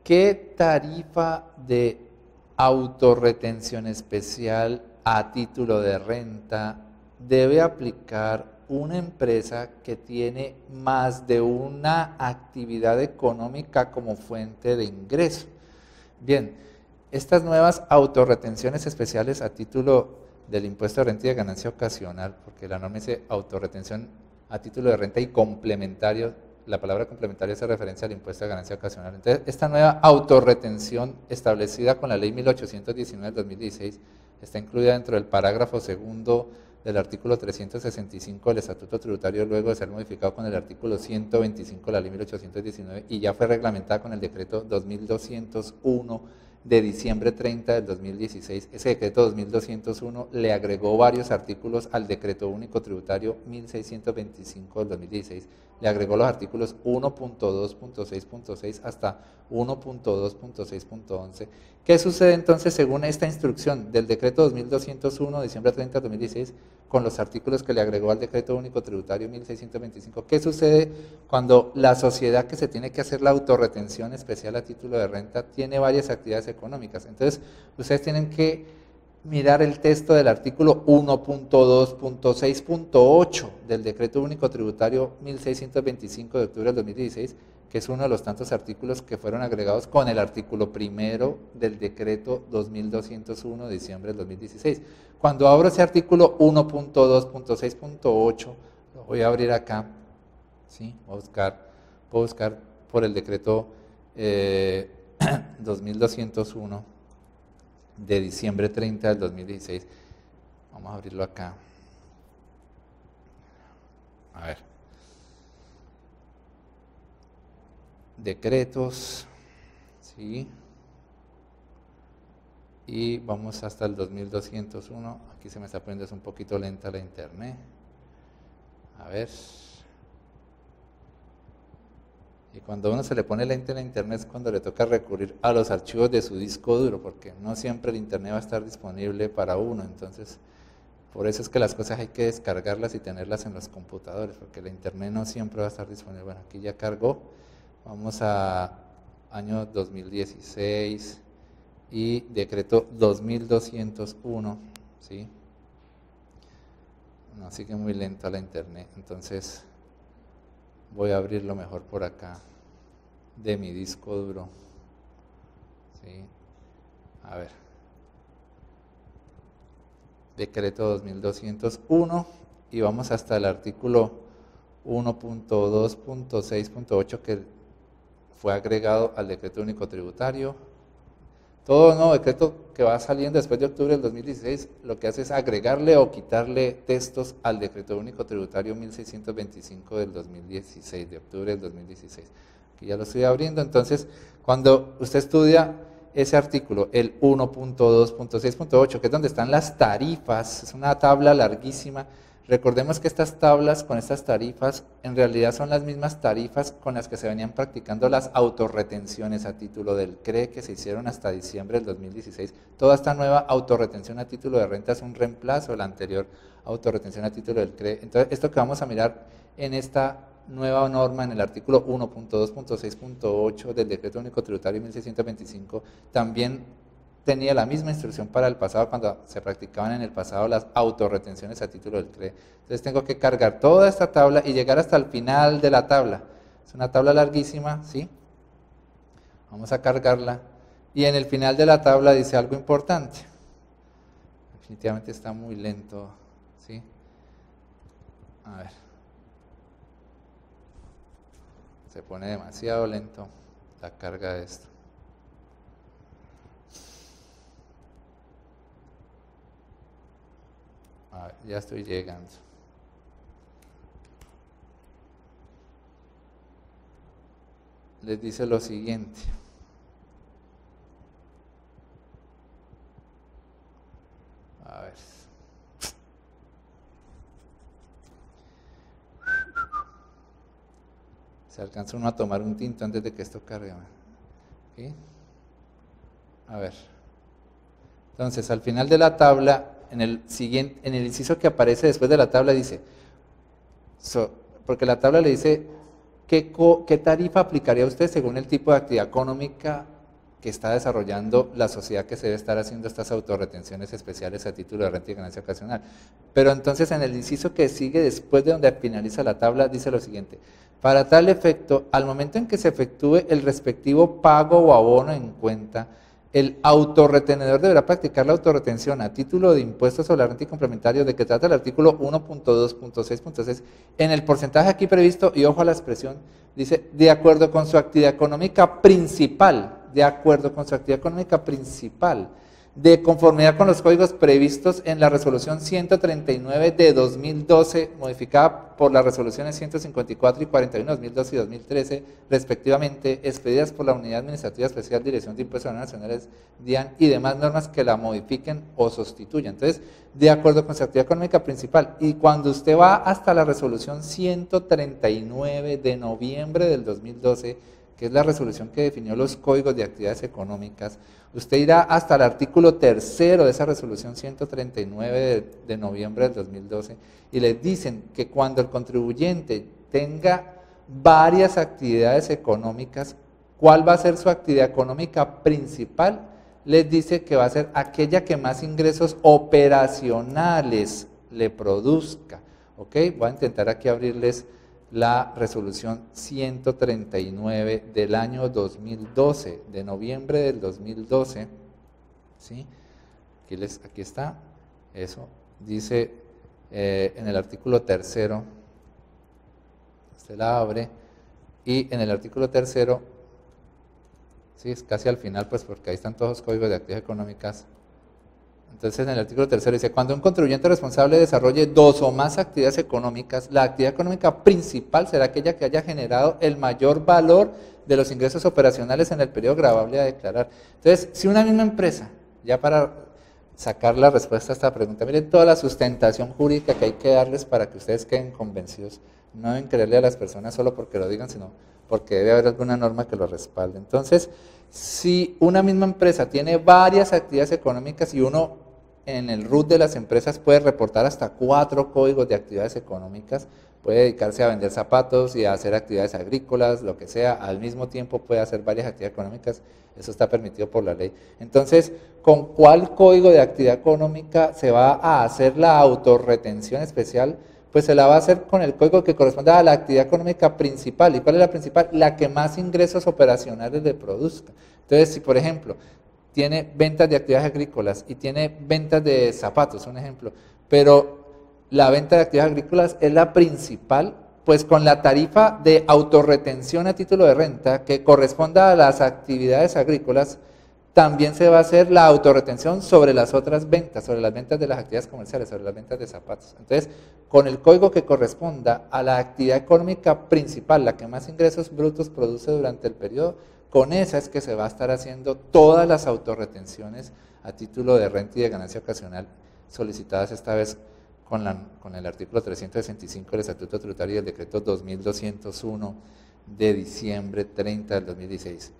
¿Qué tarifa de autorretención especial a título de renta debe aplicar una empresa que tiene más de una actividad económica como fuente de ingreso? Bien, estas nuevas autorretenciones especiales a título del impuesto de renta y de ganancia ocasional, porque la norma dice autorretención a título de renta y complementario, la palabra complementario hace referencia al impuesto de ganancia ocasional. Entonces, esta nueva autorretención establecida con la ley 1819 del 2016 está incluida dentro del parágrafo segundo del artículo 365 del Estatuto Tributario, luego de ser modificado con el artículo 125 de la ley 1819 y ya fue reglamentada con el decreto 2201 de diciembre 30 del 2016. Ese decreto 2201 le agregó varios artículos al decreto único tributario 1625 del 2016, le agregó los artículos 1.2.6.6 hasta 1.2.6.11. ¿Qué sucede entonces según esta instrucción del decreto 2201 de diciembre 30 del 2016 con los artículos que le agregó al decreto único tributario 1625? ¿Qué sucede cuando la sociedad que se tiene que hacer la autorretención especial a título de renta tiene varias actividades económicas? Entonces, ustedes tienen que mirar el texto del artículo 1.2.6.8 del decreto único tributario 1625 de octubre del 2016, que es uno de los tantos artículos que fueron agregados con el artículo primero del decreto 2201 de diciembre del 2016. Cuando abro ese artículo 1.2.6.8, lo voy a abrir acá, ¿sí? Voy a buscar por el decreto 2201 de diciembre 30 del 2016. Vamos a abrirlo acá. A ver. Decretos, ¿sí? Y vamos hasta el 2201. Aquí se me está poniendo un poquito lenta la internet. A ver. Y cuando a uno se le pone lenta la internet es cuando le toca recurrir a los archivos de su disco duro, porque no siempre el internet va a estar disponible para uno. Entonces, por eso es que las cosas hay que descargarlas y tenerlas en los computadores, porque el internet no siempre va a estar disponible. Bueno, aquí ya cargó. Vamos a año 2016 y decreto 2201, ¿sí? No, sigue muy lenta la internet, entonces voy a abrirlo mejor por acá, de mi disco duro, ¿sí? A ver, decreto 2201 y vamos hasta el artículo 1.2.6.8 que fue agregado al decreto único tributario. Todo nuevo decreto que va saliendo después de octubre del 2016 lo que hace es agregarle o quitarle textos al decreto único tributario 1625 del 2016, de octubre del 2016. Aquí ya lo estoy abriendo. Entonces, cuando usted estudia ese artículo, el 1.2.6.8, que es donde están las tarifas, es una tabla larguísima. Recordemos que estas tablas con estas tarifas en realidad son las mismas tarifas con las que se venían practicando las autorretenciones a título del CRE que se hicieron hasta diciembre del 2016. Toda esta nueva autorretención a título de renta es un reemplazo de la anterior autorretención a título del CRE. Entonces, esto que vamos a mirar en esta nueva norma, en el artículo 1.2.6.8 del decreto único tributario 1625, también tenía la misma instrucción para el pasado cuando se practicaban en el pasado las autorretenciones a título del CRE. Entonces tengo que cargar toda esta tabla y llegar hasta el final de la tabla. Es una tabla larguísima, ¿sí? Vamos a cargarla. Y en el final de la tabla dice algo importante. Definitivamente está muy lento, ¿sí? A ver. Se pone demasiado lento la carga de esto. A ver, ya estoy llegando. Les dice lo siguiente. A ver. Se alcanza uno a tomar un tinto antes de que esto cargue. ¿Sí? A ver. Entonces, al final de la tabla, en el inciso que aparece después de la tabla dice, porque la tabla le dice qué tarifa aplicaría usted según el tipo de actividad económica que está desarrollando la sociedad que se debe estar haciendo estas autorretenciones especiales a título de renta y ganancia ocasional. Pero entonces en el inciso que sigue después de donde finaliza la tabla dice lo siguiente: para tal efecto, al momento en que se efectúe el respectivo pago o abono en cuenta, el autorretenedor deberá practicar la autorretención a título de impuestos sobre la renta y complementario de que trata el artículo 1.2.6.6 en el porcentaje aquí previsto, y ojo a la expresión, dice, de acuerdo con su actividad económica principal, de conformidad con los códigos previstos en la resolución 139 de 2012, modificada por las resoluciones 154 y 41 de 2012 y 2013, respectivamente, expedidas por la Unidad Administrativa Especial Dirección de Impuestos Nacionales, DIAN, y demás normas que la modifiquen o sustituyan. Entonces, de acuerdo con su actividad económica principal. Y cuando usted va hasta la resolución 139 de noviembre del 2012, que es la resolución que definió los códigos de actividades económicas, usted irá hasta el artículo 3 de esa resolución 139 de noviembre del 2012 y les dicen que cuando el contribuyente tenga varias actividades económicas, ¿cuál va a ser su actividad económica principal? Les dice que va a ser aquella que más ingresos operacionales le produzca. ¿Ok? Voy a intentar aquí abrirles la resolución 139 del año 2012, de noviembre del 2012, ¿sí? Aquí está, eso, dice en el artículo 3, usted la abre, y en el artículo 3, sí, es casi al final, pues porque ahí están todos los códigos de actividades económicas. Entonces, en el artículo 3 dice, cuando un contribuyente responsable desarrolle 2 o más actividades económicas, la actividad económica principal será aquella que haya generado el mayor valor de los ingresos operacionales en el periodo gravable a declarar. Entonces, si una misma empresa, ya para sacar la respuesta a esta pregunta, miren toda la sustentación jurídica que hay que darles para que ustedes queden convencidos. No deben creerle a las personas solo porque lo digan, sino porque debe haber alguna norma que lo respalde. Entonces, si una misma empresa tiene varias actividades económicas y uno en el RUT de las empresas puede reportar hasta 4 códigos de actividades económicas, puede dedicarse a vender zapatos y a hacer actividades agrícolas, lo que sea, al mismo tiempo puede hacer varias actividades económicas, eso está permitido por la ley. Entonces, ¿con cuál código de actividad económica se va a hacer la autorretención especial? Pues se la va a hacer con el código que corresponda a la actividad económica principal. ¿Y cuál es la principal? La que más ingresos operacionales le produzca. Entonces, si por ejemplo tiene ventas de actividades agrícolas y tiene ventas de zapatos, un ejemplo, pero la venta de actividades agrícolas es la principal, pues con la tarifa de autorretención a título de renta que corresponda a las actividades agrícolas, también se va a hacer la autorretención sobre las otras ventas, sobre las ventas de las actividades comerciales, sobre las ventas de zapatos. Entonces, con el código que corresponda a la actividad económica principal, la que más ingresos brutos produce durante el periodo, con esa es que se va a estar haciendo todas las autorretenciones a título de renta y de ganancia ocasional solicitadas esta vez con el artículo 365 del Estatuto Tributario y el decreto 2201 de diciembre 30 del 2016.